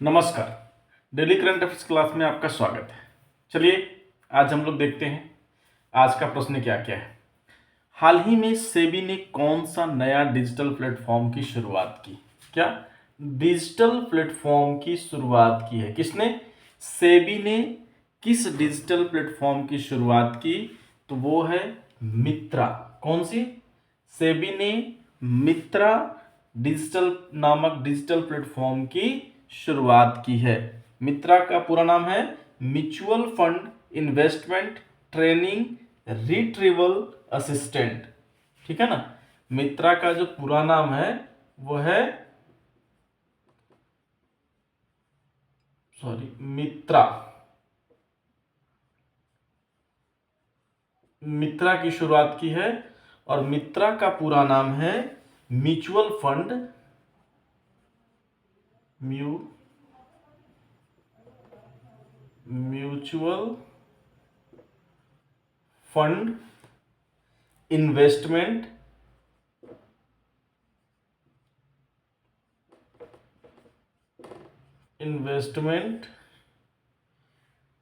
नमस्कार। Daily current affairs class में आपका स्वागत है। चलिए आज हम लोग देखते हैं आज का प्रश्न क्या क्या है। हाल ही में सेबी ने कौन सा नया डिजिटल प्लेटफॉर्म की शुरुआत की? क्या डिजिटल प्लेटफॉर्म की शुरुआत की है? किसने? सेबी ने किस डिजिटल प्लेटफॉर्म की शुरुआत की? तो वो है मित्रा। कौन सी? सेबी ने मित्रा डिजिटल नामक डिजिटल प्लेटफॉर्म की शुरुआत की है। मित्रा का पूरा नाम है mutual fund investment training retrieval assistant. ठीक है ना। मित्रा का जो पूरा नाम है वो है मित्रा। मित्रा की शुरुआत की है और मित्रा का पूरा नाम है mutual fund mutual fund investment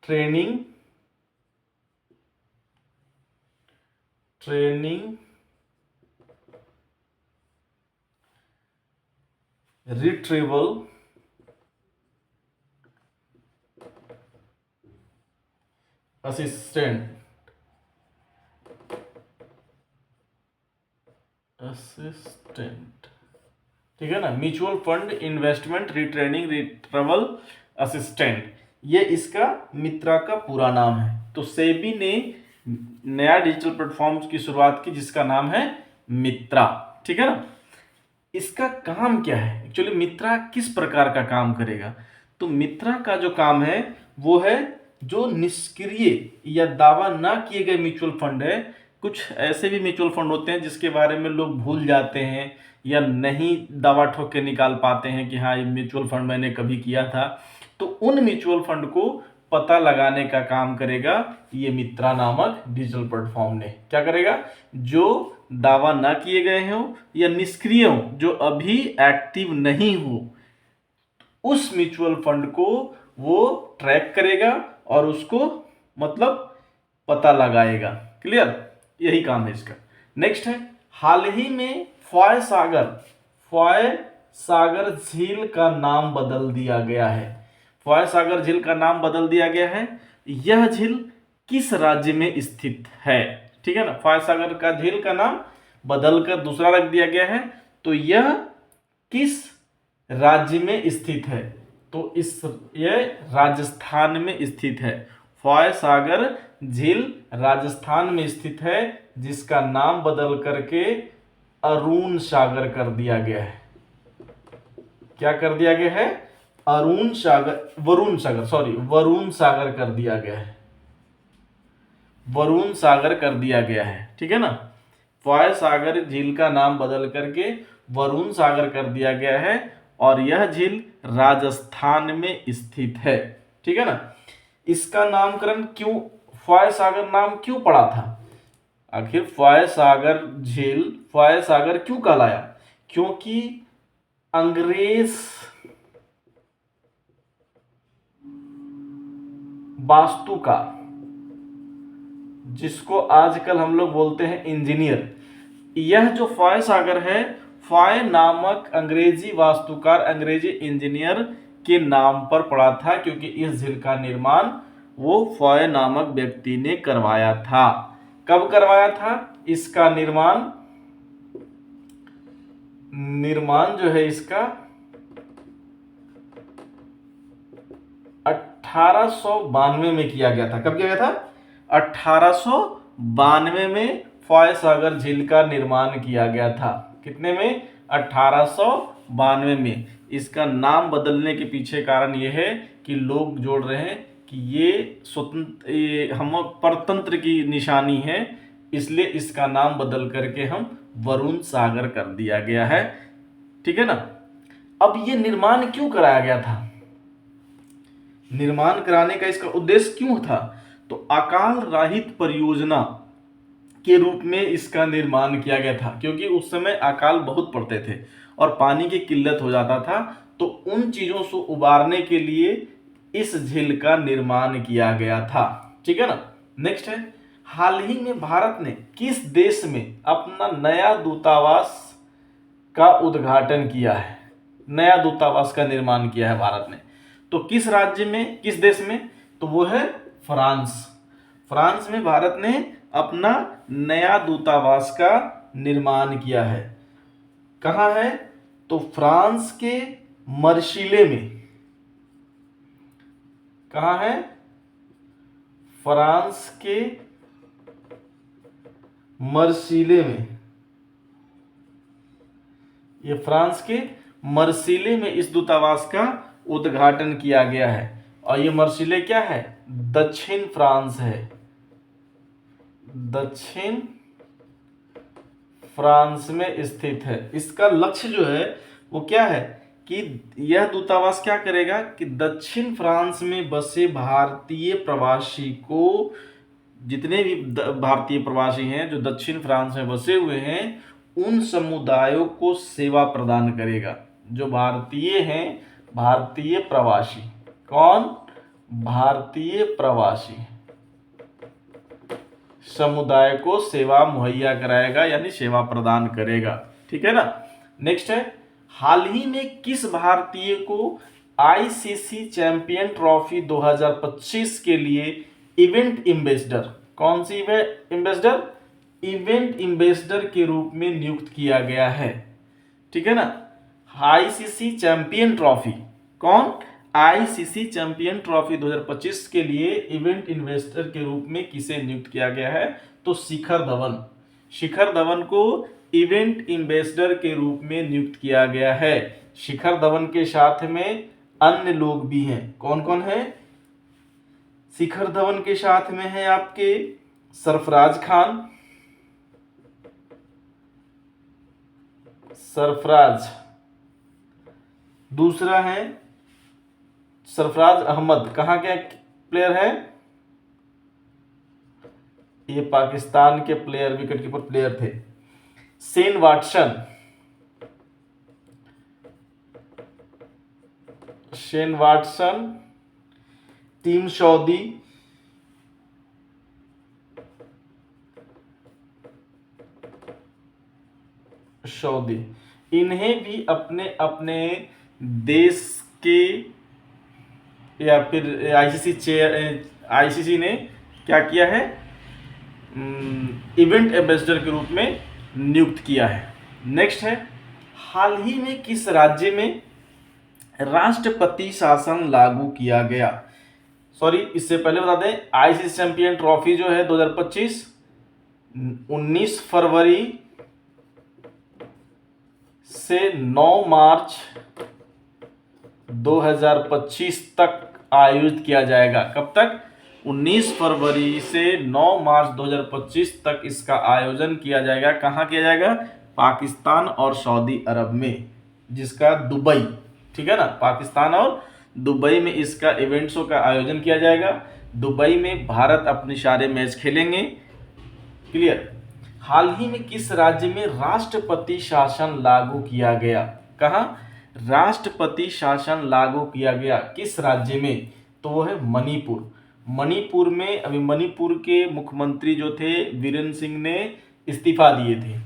training retrieval assistant ठीक है ना। Mutual fund investment retraining retrieval assistant, ये इसका मित्रा का पूरा नाम है। तो सेबी ने नया डिजिटल प्लेटफॉर्म की शुरुआत की जिसका नाम है मित्रा। ठीक है ना। इसका काम क्या है? एक्चुअली मित्रा किस प्रकार का काम करेगा? तो मित्रा का जो काम है वो है जो निष्क्रिय या दावा ना किए गए म्यूचुअल फंड है। कुछ ऐसे भी म्यूचुअल फंड होते हैं जिसके बारे में लोग भूल जाते हैं या नहीं दावा ठोक के निकाल पाते हैं कि हाँ ये म्यूचुअल फंड मैंने कभी किया था। तो उन म्यूचुअल फंड को पता लगाने का काम करेगा ये मित्रा नामक डिजिटल प्लेटफॉर्म ने। क्या करेगा? जो दावा ना किए गए हो या निष्क्रिय हो, जो अभी एक्टिव नहीं हो, उस म्यूचुअल फंड को वो ट्रैक करेगा और उसको मतलब पता लगाएगा। क्लियर? यही काम है इसका। नेक्स्ट है, हाल ही में फॉय सागर झील का नाम बदल दिया गया है। फॉय सागर झील का नाम बदल दिया गया है। यह झील किस राज्य में स्थित है? ठीक है ना। फॉय सागर का झील का नाम बदलकर दूसरा रख दिया गया है। तो यह किस राज्य में स्थित है? तो यह राजस्थान में स्थित है। फॉय सागर झील राजस्थान में स्थित है जिसका नाम बदल करके अरुण सागर कर दिया गया है। क्या कर दिया गया है? वरुण सागर कर दिया गया है। वरुण सागर कर दिया गया है। ठीक है ना। फॉय सागर झील का नाम बदल करके वरुण सागर कर दिया गया है और यह झील राजस्थान में स्थित है। ठीक है ना। इसका नामकरण क्यों फॉय सागर नाम क्यों पड़ा था? आखिर फॉय सागर झील फॉय सागर क्यों कहलाया? क्योंकि अंग्रेज वास्तुकार, जिसको आजकल हम लोग बोलते हैं इंजीनियर, यह जो फॉय सागर है, फॉय नामक अंग्रेजी वास्तुकार अंग्रेजी इंजीनियर के नाम पर पड़ा था क्योंकि इस झील का निर्माण वो फॉय नामक व्यक्ति ने करवाया था। कब करवाया था? इसका निर्माण जो है इसका 1892 में किया गया था। कब किया गया था? 1892 में फॉय सागर झील का निर्माण किया गया था। कितने में? 1892 में। इसका नाम बदलने के पीछे कारण यह है कि लोग जोड़ रहे हैं कि ये हम परतंत्र की निशानी है, इसलिए इसका नाम बदल करके हम वरुण सागर कर दिया गया है। ठीक है ना। अब ये निर्माण क्यों कराया गया था? निर्माण कराने का इसका उद्देश्य क्यों था? तो अकाल राहित परियोजना के रूप में इसका निर्माण किया गया था क्योंकि उस समय अकाल बहुत पड़ते थे और पानी की किल्लत हो जाता था। तो उन चीजों से उबारने के लिए इस झील का निर्माण किया गया था। ठीक है ना। नेक्स्ट है, हाल ही में भारत ने किस देश में अपना नया दूतावास का उद्घाटन किया है? नया दूतावास का निर्माण किया है भारत ने, तो किस राज्य में, किस देश में? तो वो है फ्रांस। फ्रांस में भारत ने अपना नया दूतावास का निर्माण किया है। कहाँ है? तो फ्रांस के मर्सिले में। कहाँ है? फ्रांस के मर्सिले में। ये फ्रांस के मर्सिले में इस दूतावास का उद्घाटन किया गया है। और ये मर्सिले क्या है? दक्षिण फ्रांस है। दक्षिण फ्रांस में स्थित है। इसका लक्ष्य जो है वो क्या है कि यह दूतावास क्या करेगा कि दक्षिण फ्रांस में बसे भारतीय प्रवासी को, जितने भी भारतीय प्रवासी हैं जो दक्षिण फ्रांस में बसे हुए हैं, उन समुदायों को सेवा प्रदान करेगा। जो भारतीय हैं, भारतीय प्रवासी, कौन? भारतीय प्रवासी समुदाय को सेवा मुहैया कराएगा, यानी सेवा प्रदान करेगा। ठीक है ना। नेक्स्ट है, हाल ही में किस भारतीय को आईसीसी चैंपियन ट्रॉफी 2025 के लिए इवेंट एम्बेसडर, कौन सी एम्बेसडर? इवेंट एम्बेसडर के रूप में नियुक्त किया गया है? ठीक है ना। आईसीसी चैंपियन ट्रॉफी, कौन? आईसीसी चैंपियन ट्रॉफी 2025 के लिए इवेंट इन्वेस्टर के रूप में किसे नियुक्त किया गया है? तो शिखर धवन। शिखर धवन को इवेंट एम्बेसडर के रूप में नियुक्त किया गया है। शिखर धवन के साथ में अन्य लोग भी हैं। कौन कौन है? शिखर धवन के साथ में है आपके सरफराज खान, सरफराज। दूसरा है सरफराज अहमद। कहाँ के प्लेयर है? ये पाकिस्तान के प्लेयर, विकेट कीपर प्लेयर थे। Shane Watson, Shane Watson. Team Saudi, Saudi. इन्हें भी अपने अपने देश के या फिर आईसीसी ने क्या किया है? इवेंट एम्बेसडर के रूप में नियुक्त किया है। नेक्स्ट है, हाल ही में किस राज्य में राष्ट्रपति शासन लागू किया गया? सॉरी, इससे पहले बता दें, आईसीसी चैंपियन ट्रॉफी जो है 2025 19 फरवरी से 9 मार्च 2025 तक आयोजित किया जाएगा। कब तक? 19 फरवरी से 9 मार्च 2025 तक इसका आयोजन किया जाएगा। कहाँ किया जाएगा? पाकिस्तान और सऊदी अरब में, जिसका दुबई। ठीक है ना। पाकिस्तान और दुबई में इसका इवेंट्सों का आयोजन किया जाएगा। दुबई में भारत अपने सारे मैच खेलेंगे। क्लियर। हाल ही में किस राज्य में राष्ट्रपति शासन लागू किया गया? कहाँ? राष्ट्रपति शासन लागू किया गया किस राज्य में? तो वो है मणिपुर। मणिपुर में अभी मणिपुर के मुख्यमंत्री जो थे वीरेंद्र सिंह ने इस्तीफा दिए थे,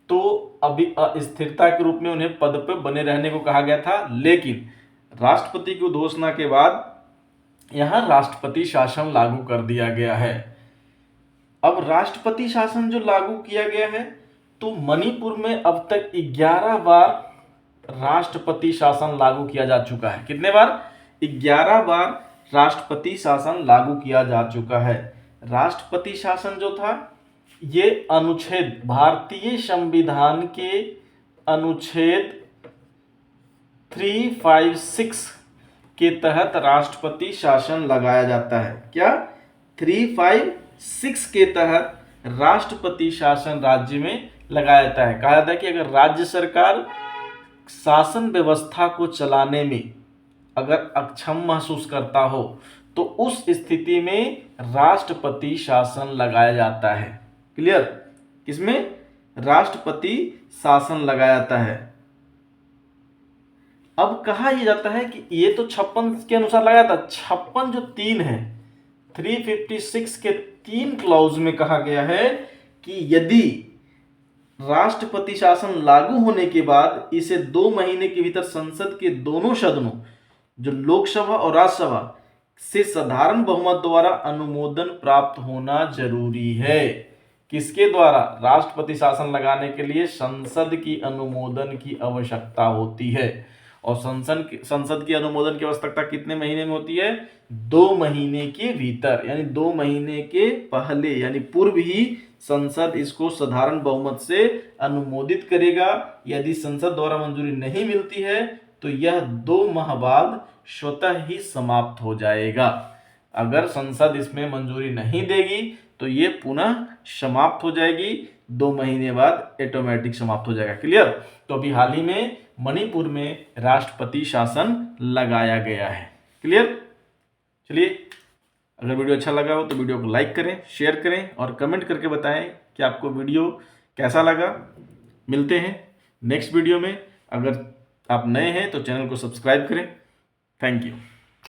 तो अभी अस्थिरता के रूप में उन्हें पद पर बने रहने को कहा गया था, लेकिन राष्ट्रपति की घोषणा के बाद यहाँ राष्ट्रपति शासन लागू कर दिया गया है। अब राष्ट्रपति शासन जो लागू किया गया है, तो मणिपुर में अब तक 11 बार राष्ट्रपति शासन लागू किया जा चुका है। कितने बार? 11 बार राष्ट्रपति शासन लागू किया जा चुका है। राष्ट्रपति शासन जो था, ये अनुच्छेद, भारतीय संविधान के अनुच्छेद 356 के तहत राष्ट्रपति शासन लगाया जाता है। क्या? 356 के तहत राष्ट्रपति शासन राज्य में लगाया जाता है। कहा जाता है कि अगर राज्य सरकार शासन व्यवस्था को चलाने में अगर अक्षम महसूस करता हो, तो उस स्थिति में राष्ट्रपति शासन लगाया जाता है। क्लियर? किसमें? राष्ट्रपति शासन लगाया जाता है। अब कहा यह जाता है कि ये तो 56 के अनुसार लगाया था, 56 जो 3 है 356 के 3 क्लॉज में कहा गया है कि यदि राष्ट्रपति शासन लागू होने के बाद इसे 2 महीने के भीतर संसद के दोनों सदनों, जो लोकसभा और राज्यसभा से साधारण बहुमत द्वारा अनुमोदन प्राप्त होना जरूरी है। किसके द्वारा? राष्ट्रपति शासन लगाने के लिए संसद की अनुमोदन की आवश्यकता होती है। और संसद की अनुमोदन की आवश्यकता कितने महीने में होती है? 2 महीने के भीतर, यानी 2 महीने के पहले यानी पूर्व ही संसद इसको साधारण बहुमत से अनुमोदित करेगा। यदि संसद द्वारा मंजूरी नहीं मिलती है तो यह 2 माह बाद स्वतः ही समाप्त हो जाएगा। अगर संसद इसमें मंजूरी नहीं देगी तो ये पुनः समाप्त हो जाएगी, 2 महीने बाद ऑटोमेटिक समाप्त हो जाएगा। क्लियर? तो अभी हाल ही में मणिपुर में राष्ट्रपति शासन लगाया गया है। क्लियर? चलिए, अगर वीडियो अच्छा लगा हो तो वीडियो को लाइक करें, शेयर करें और कमेंट करके बताएं कि आपको वीडियो कैसा लगा। मिलते हैं नेक्स्ट वीडियो में। अगर आप नए हैं तो चैनल को सब्सक्राइब करें। Thank you.